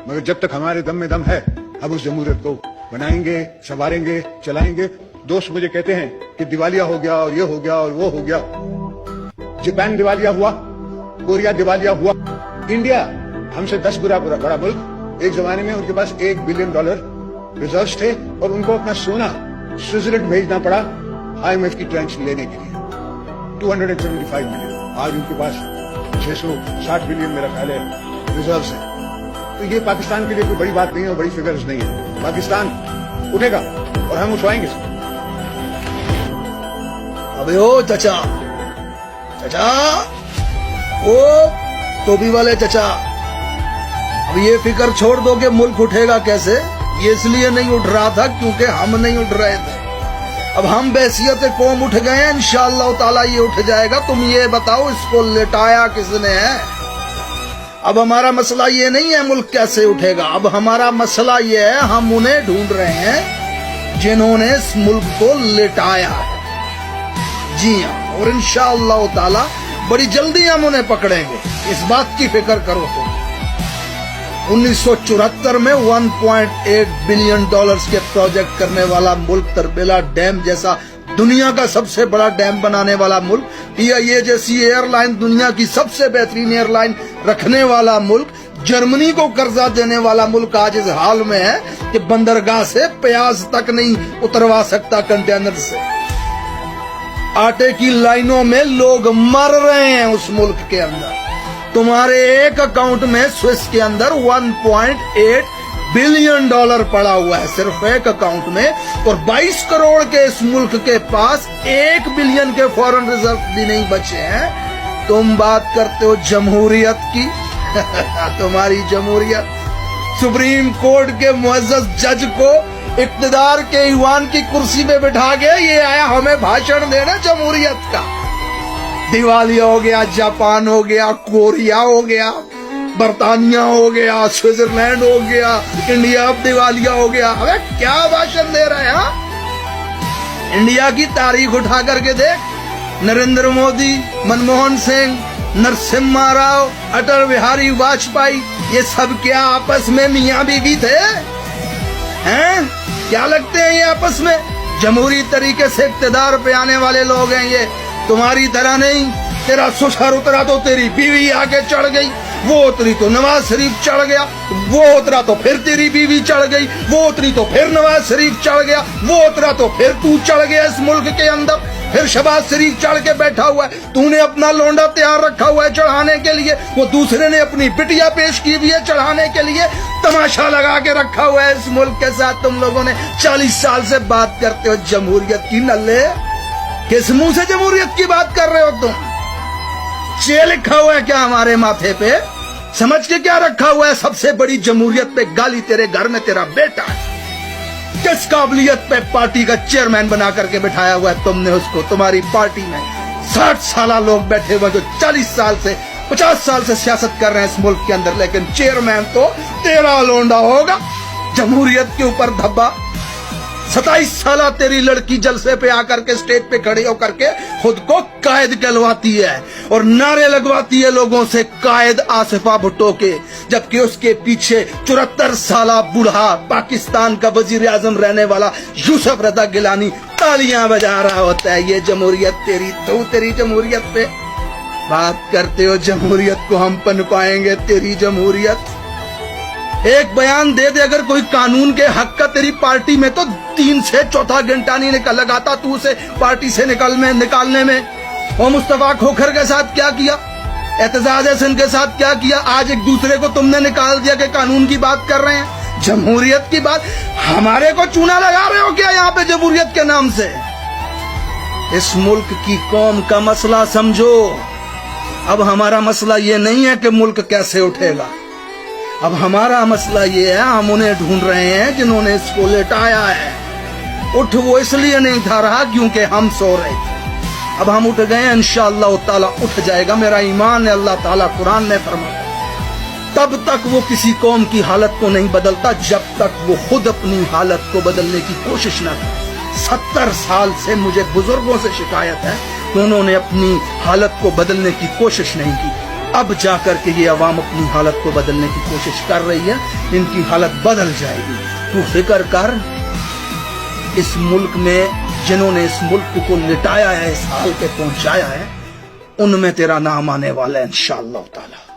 मगर जब तक हमारे दम में दम है हम उस जमहूरियत को बनाएंगे, संवारेंगे, चलाएंगे। दोस्त मुझे कहते हैं कि दिवालिया हो गया और ये हो गया और वो हो गया। जापान दिवालिया हुआ, कोरिया दिवालिया हुआ, इंडिया हमसे 10 गुना बड़ा मुल्क। एक जमाने में उनके पास $1 बिलियन रिजर्व्स थे और उनको अपना सोना स्विट्जरलैंड भेजना पड़ा IMF की ट्रांच लेने के लिए। 275 मिलियन। आज उनके पास 660 बिलियन मेरा ख्याल है रिजर्व्स है। तो ये पाकिस्तान के लिए कोई बड़ी बात नहीं है और बड़ी फिगर्स नहीं है। पाकिस्तान उठेगा और हम उठवाएंगे। अबे ओ चचा, चचा, ओ टोपी वाले चचा, अब ये फिक्र छोड़ दो कि मुल्क उठेगा कैसे। ये इसलिए नहीं उठ रहा था क्योंकि हम नहीं उठ रहे थे। अब हम बैसियत कौम उठ गए हैं, इंशाअल्लाह ताला ये उठ जाएगा। तुम ये बताओ इसको लिटाया किसने है। अब हमारा मसला ये नहीं है मुल्क कैसे उठेगा, अब हमारा मसला ये है हम उन्हें ढूंढ रहे हैं जिन्होंने इस मुल्क को लिटाया है। जी हाँ, और इंशाअल्लाह ताला बड़ी जल्दी हम उन्हें पकड़ेंगे, इस बात की फिक्र करो तुम। 1974 में $1.8 बिलियन के प्रोजेक्ट करने वाला मुल्क, तरबेला डैम जैसा दुनिया का सबसे बड़ा डैम बनाने वाला मुल्क, PIA जैसी एयरलाइन दुनिया की सबसे बेहतरीन एयरलाइन रखने वाला मुल्क, जर्मनी को कर्जा देने वाला मुल्क आज इस हाल में है कि बंदरगाह से प्याज तक नहीं उतरवा सकता कंटेनर से। आटे की लाइनों में लोग मर रहे हैं उस मुल्क के अंदर। तुम्हारे एक अकाउंट में स्विस के अंदर $1.8 बिलियन पड़ा हुआ है सिर्फ एक अकाउंट में, और 22 करोड़ के इस मुल्क के पास 1 बिलियन के फॉरेन रिजर्व भी नहीं बचे हैं। तुम बात करते हो जमहूरियत की। तुम्हारी जमहूरियत, सुप्रीम कोर्ट के मुअज्जज जज को इक्तदार के ईवान की कुर्सी पे बिठा के ये आया हमें भाषण देना जमहूरियत का। दिवालिया हो गया, जापान हो गया, कोरिया हो गया, बर्तानिया हो गया, स्विट्जरलैंड हो गया, इंडिया अब दिवालिया हो गया। अबे क्या भाषण दे रहे हैं। इंडिया की तारीख उठा करके देख, नरेंद्र मोदी, मनमोहन सिंह, नरसिम्हा राव, अटल बिहारी वाजपेयी, ये सब क्या आपस में मियां बीवी थे हैं? क्या लगते हैं ये आपस में? जमहूरी तरीके से इक्तदार पे आने वाले लोग हैं ये, तुम्हारी तरह नहीं। तेरा ससुर उतरा तो तेरी बीवी आगे चढ़ गई, वो उतरी तो नवाज शरीफ चढ़ गया, वो उतरा तो फिर तेरी बीवी चढ़ गई, वो उतरी तो फिर नवाज शरीफ चढ़ गया, वो उतरा तो फिर तू चढ़ गया इस मुल्क के अंदर, फिर शहबाज शरीफ चढ़ के बैठा हुआ है। तूने अपना लोंडा तैयार रखा हुआ है चढ़ाने के लिए, वो दूसरे ने अपनी बिटिया पेश की हुई है चढ़ाने के लिए। तमाशा लगा के रखा हुआ है इस मुल्क के साथ। तुम लोगों ने 40 साल से बात करते हो जमहूरियत की। नल्ले, किस मुंह से जमहूरियत की बात कर रहे हो तुम? चे लिखा हुआ है क्या हमारे माथे पे? समझ के क्या रखा हुआ है? सबसे बड़ी जमहूरियत पे गाली तेरे घर में तेरा बेटा है। किस काबिलियत पे पार्टी का चेयरमैन बना करके बिठाया हुआ है तुमने उसको? तुम्हारी पार्टी में 60 साल लोग बैठे हुए जो 40 साल से 50 साल से सियासत कर रहे हैं इस मुल्क के अंदर, लेकिन चेयरमैन तो तेरा लोंडा होगा। जमहूरियत के ऊपर धब्बा। 27 साल तेरी लड़की जलसे पे आकर के स्टेज पे खड़ी होकर के खुद को कायद कहलवाती है और नारे लगवाती है लोगों से, कायद आसिफा भुट्टो के, जबकि उसके पीछे 74 साल बूढ़ा पाकिस्तान का वजीर आजम रहने वाला यूसुफ रजा गिलानी तालियां बजा रहा होता है। ये जमहूरियत तेरी, तो तेरी जमहूरियत पे बात करते हो। जमहूरियत को हम पन पाएंगे, तेरी जमहूरियत। एक बयान दे दे अगर कोई कानून के हक का तेरी पार्टी में, तो 3 से 4 घंटा नहीं लगाता तू उसे पार्टी से निकालने में। और मुस्तफा खोखर के साथ क्या किया, एतजाज हसन के साथ क्या किया, आज एक दूसरे को तुमने निकाल दिया कि कानून की बात कर रहे हैं, जमहूरियत की बात। हमारे को चूना लगा रहे हो क्या यहाँ पे जमहूरियत के नाम से? इस मुल्क की कौम का मसला समझो। अब हमारा मसला ये नहीं है कि मुल्क कैसे उठेगा, अब हमारा मसला ये है हम उन्हें ढूंढ रहे हैं जिन्होंने इसको लेटाया है। उठ वो इसलिए नहीं था रहा क्योंकि हम सो रहे थे। अब हम उठ गए, इंशाअल्लाह ताला उठ जाएगा। मेरा ईमान है, अल्लाह ताला कुरान में फरमाता तब तक वो किसी कौम की हालत को नहीं बदलता जब तक वो खुद अपनी हालत को बदलने की कोशिश न करे। 70 साल से मुझे बुजुर्गों से शिकायत है कि उन्होंने अपनी हालत को बदलने की कोशिश नहीं की। اب جا کر کے یہ عوام اپنی حالت کو بدلنے کی کوشش کر رہی ہے. ان کی حالت بدل جائے گی. تو فکر کر, اس ملک میں جنہوں نے اس ملک کو لٹایا ہے, اس حال پہ پہنچایا ہے, ان میں تیرا نام آنے والا ہے انشاءاللہ تعالی.